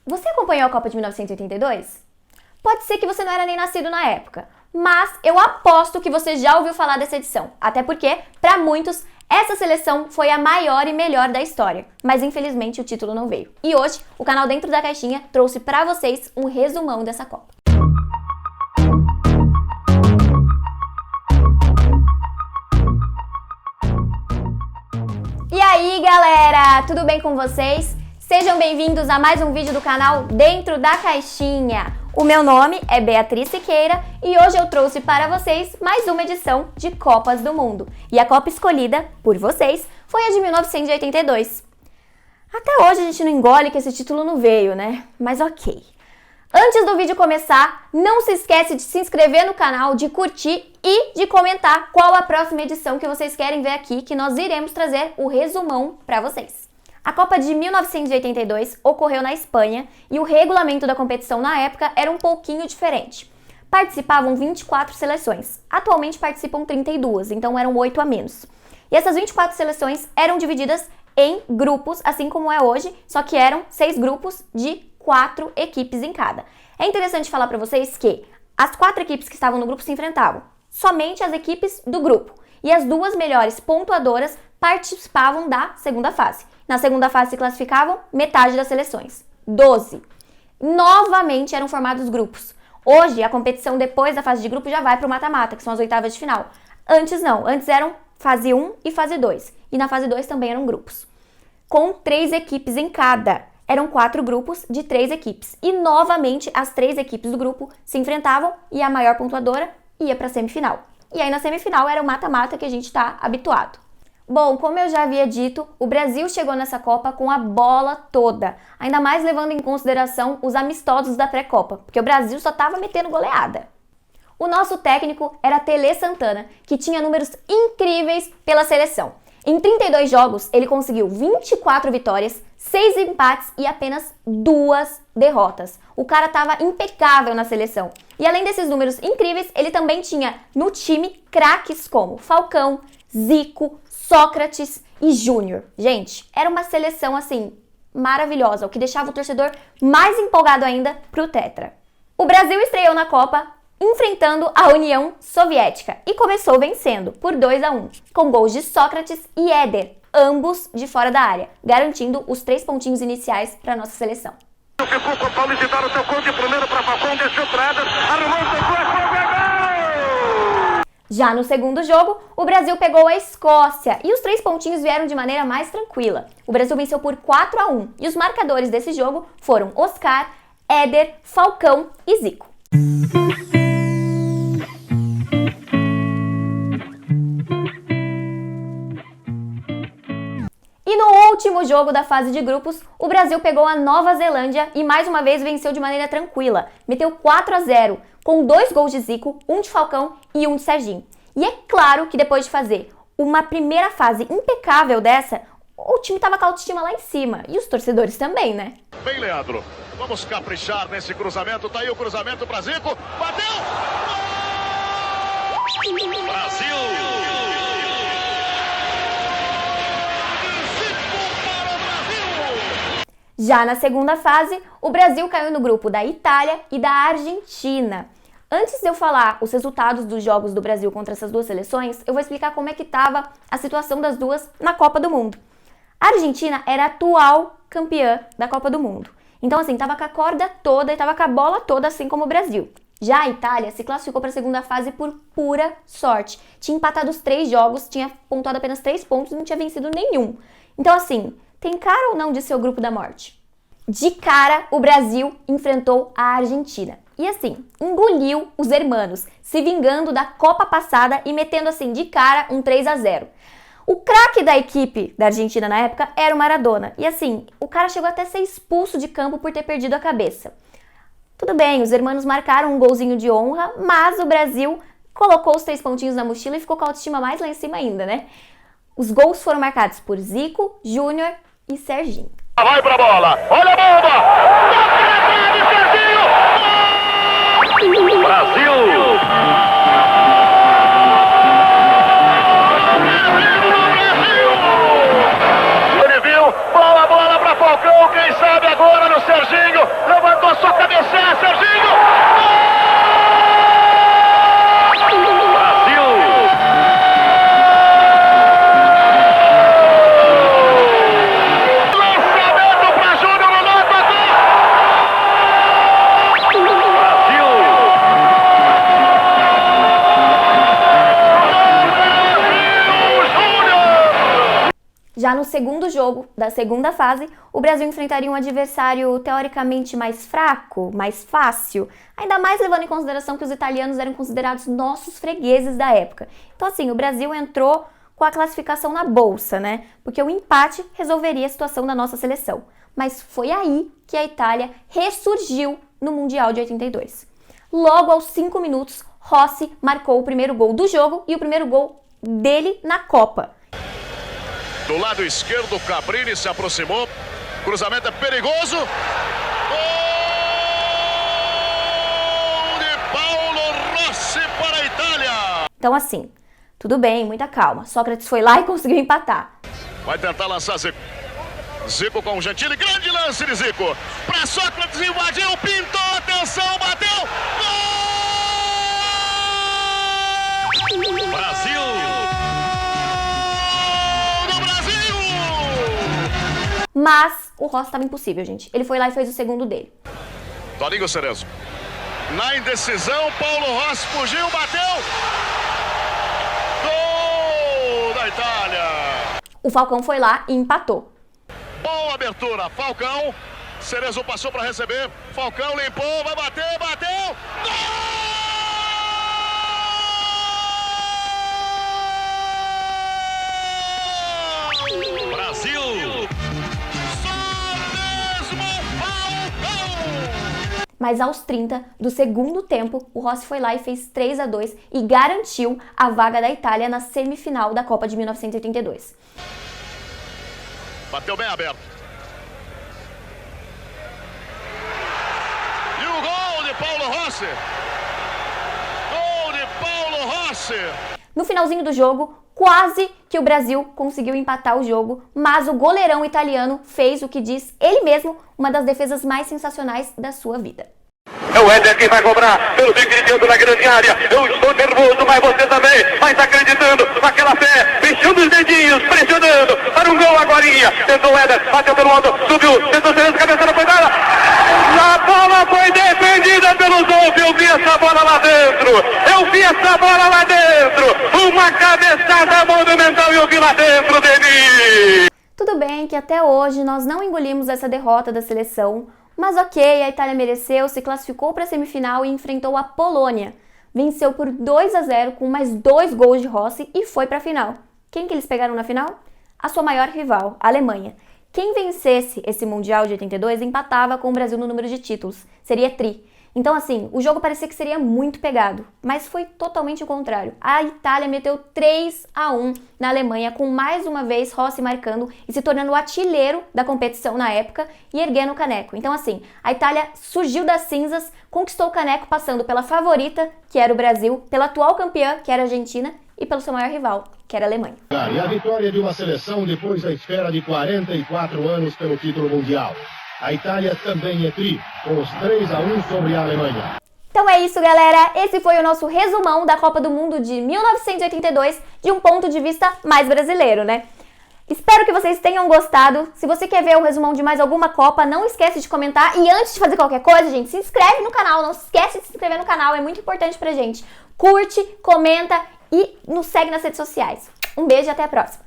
Você acompanhou a Copa de 1982? Pode ser que você não era nem nascido na época, mas eu aposto que você já ouviu falar dessa edição, até porque, para muitos, essa seleção foi a maior e melhor da história, mas infelizmente o título não veio. E hoje, o canal Dentro da Caixinha trouxe para vocês um resumão dessa Copa. E aí, galera, tudo bem com vocês? Sejam bem-vindos a mais um vídeo do canal Dentro da Caixinha. O meu nome é Beatriz Siqueira e hoje eu trouxe para vocês mais uma edição de Copas do Mundo. E a Copa escolhida por vocês foi a de 1982. Até hoje a gente não engole que esse título não veio, né? Mas ok. Antes do vídeo começar, não se esquece de se inscrever no canal, de curtir e de comentar qual a próxima edição que vocês querem ver aqui, que nós iremos trazer o resumão para vocês. A Copa de 1982 ocorreu na Espanha e o regulamento da competição na época era um pouquinho diferente. Participavam 24 seleções, atualmente participam 32, então eram 8 a menos. E essas 24 seleções eram divididas em grupos, assim como é hoje, só que eram 6 grupos de 4 equipes em cada. É interessante falar para vocês que as 4 equipes que estavam no grupo se enfrentavam, somente as equipes do grupo, e as 2 melhores pontuadoras participavam da segunda fase. Na segunda fase se classificavam metade das seleções, 12. Novamente eram formados grupos. Hoje, a competição depois da fase de grupo já vai para o mata-mata, que são as oitavas de final. Antes não, antes eram fase 1 e fase 2. E na fase 2 também eram grupos, com 3 equipes em cada. Eram 4 grupos de 3 equipes. E novamente as 3 equipes do grupo se enfrentavam e a maior pontuadora ia para a semifinal. E aí na semifinal era o mata-mata que a gente está habituado. Bom, como eu já havia dito, o Brasil chegou nessa Copa com a bola toda, ainda mais levando em consideração os amistosos da pré-Copa, porque o Brasil só estava metendo goleada. O nosso técnico era Tele Santana, que tinha números incríveis pela seleção. Em 32 jogos, ele conseguiu 24 vitórias, 6 empates e apenas 2 derrotas. O cara estava impecável na seleção. E além desses números incríveis, ele também tinha no time craques como Falcão, Zico, Sócrates e Júnior. Gente, era uma seleção assim maravilhosa, o que deixava o torcedor mais empolgado ainda pro Tetra. O Brasil estreou na Copa enfrentando a União Soviética e começou vencendo por 2-1, com gols de Sócrates e Éder, ambos de fora da área, garantindo os 3 pontinhos iniciais para nossa seleção. Ficou com o Paulo de dar o seu conte primeiro para Falcão, deixou para Éder, arrumou o seu gol. Já no segundo jogo, o Brasil pegou a Escócia e os 3 pontinhos vieram de maneira mais tranquila. O Brasil venceu por 4-1 e os marcadores desse jogo foram Oscar, Éder, Falcão e Zico. E no último jogo da fase de grupos, o Brasil pegou a Nova Zelândia e mais uma vez venceu de maneira tranquila. Meteu 4-0, com 2 gols de Zico, 1 de Falcão e 1 de Serginho. E é claro que depois de fazer uma primeira fase impecável dessa, o time tava com a autoestima lá em cima. E os torcedores também, né? Bem, Leandro, vamos caprichar nesse cruzamento. Tá aí o cruzamento para Zico. Bateu! Brasil! Já na segunda fase, o Brasil caiu no grupo da Itália e da Argentina. Antes de eu falar os resultados dos jogos do Brasil contra essas 2 seleções, eu vou explicar como é que estava a situação das duas na Copa do Mundo. A Argentina era a atual campeã da Copa do Mundo. Então, assim, estava com a corda toda e estava com a bola toda, assim como o Brasil. Já a Itália se classificou para a segunda fase por pura sorte. Tinha empatado os 3 jogos, tinha pontuado apenas 3 pontos e não tinha vencido nenhum. Então, assim, tem cara ou não de ser o grupo da morte? De cara, o Brasil enfrentou a Argentina. E assim, engoliu os hermanos, se vingando da Copa passada e metendo assim de cara um 3-0. O craque da equipe da Argentina na época era o Maradona. E assim, o cara chegou até a ser expulso de campo por ter perdido a cabeça. Tudo bem, os hermanos marcaram um golzinho de honra, mas o Brasil colocou os 3 pontinhos na mochila e ficou com a autoestima mais lá em cima ainda, né? Os gols foram marcados por Zico, Júnior e Serginho. Vai pra bola, olha a bomba! Serginho! Brasil! Ele viu, bola pra Falcão, quem sabe agora no Serginho, Já no segundo jogo da segunda fase, o Brasil enfrentaria um adversário teoricamente mais fraco, mais fácil, ainda mais levando em consideração que os italianos eram considerados nossos fregueses da época. Então assim, o Brasil entrou com a classificação na bolsa, né? Porque o empate resolveria a situação da nossa seleção. Mas foi aí que a Itália ressurgiu no Mundial de 82. Logo aos 5 minutos, Rossi marcou o primeiro gol do jogo e o primeiro gol dele na Copa. Do lado esquerdo, Cabrini se aproximou. Cruzamento é perigoso. Gol de Paulo Rossi para a Itália. Então assim, tudo bem, muita calma. Sócrates foi lá e conseguiu empatar. Vai tentar lançar Zico. Zico com o Gentili. Grande lance de Zico. Para Sócrates, invadiu, pintou, atenção, bateu. Gol! Brasil! Mas o Rossi estava impossível, gente. Ele foi lá e fez o segundo dele. Toninho Cerezo. Na indecisão, Paulo Rossi fugiu, bateu. Gol da Itália. O Falcão foi lá e empatou. Boa abertura, Falcão. Cerezo passou para receber. Falcão limpou, vai bater, bateu. Gol! Brasil! Mas aos 30 do segundo tempo, o Rossi foi lá e fez 3-2 e garantiu a vaga da Itália na semifinal da Copa de 1982. Bateu bem aberto. E o gol de Paulo Rossi. Gol de Paulo Rossi. No finalzinho do jogo, quase que o Brasil conseguiu empatar o jogo, mas o goleirão italiano fez o que diz ele mesmo, uma das defesas mais sensacionais da sua vida. É o Éder quem vai cobrar pelo bico de dentro da grande área. Eu estou nervoso, mas você também. Mas acreditando, com aquela fé, fechando os dedinhos, pressionando. Para um gol agorinha. Tentou o Éder, bateu pelo alto, subiu, tentou ser cabeça, não foi nada. A bola foi defendida pelo Zolf. Eu vi essa bola lá dentro. Eu vi essa bola lá dentro. Uma cabeçada monumental e eu vi lá dentro, Denis. Tudo bem que até hoje nós não engolimos essa derrota da seleção, mas ok, a Itália mereceu, se classificou para a semifinal e enfrentou a Polônia. Venceu por 2-0 com mais 2 gols de Rossi e foi para a final. Quem que eles pegaram na final? A sua maior rival, a Alemanha. Quem vencesse esse Mundial de 82 empatava com o Brasil no número de títulos. Seria tri. Então assim, o jogo parecia que seria muito pegado, mas foi totalmente o contrário. A Itália meteu 3-1 na Alemanha, com mais uma vez Rossi marcando e se tornando o artilheiro da competição na época e erguendo o caneco. Então assim, a Itália surgiu das cinzas, conquistou o caneco passando pela favorita, que era o Brasil, pela atual campeã, que era a Argentina, e pelo seu maior rival, que era a Alemanha. E a vitória de uma seleção depois da espera de 44 anos pelo título mundial. A Itália também é tri, com os 3-1 sobre a Alemanha. Então é isso, galera. Esse foi o nosso resumão da Copa do Mundo de 1982, de um ponto de vista mais brasileiro, né? Espero que vocês tenham gostado. Se você quer ver o resumão de mais alguma Copa, não esquece de comentar. E antes de fazer qualquer coisa, gente, se inscreve no canal. Não se esquece de se inscrever no canal, é muito importante pra gente. Curte, comenta e nos segue nas redes sociais. Um beijo e até a próxima.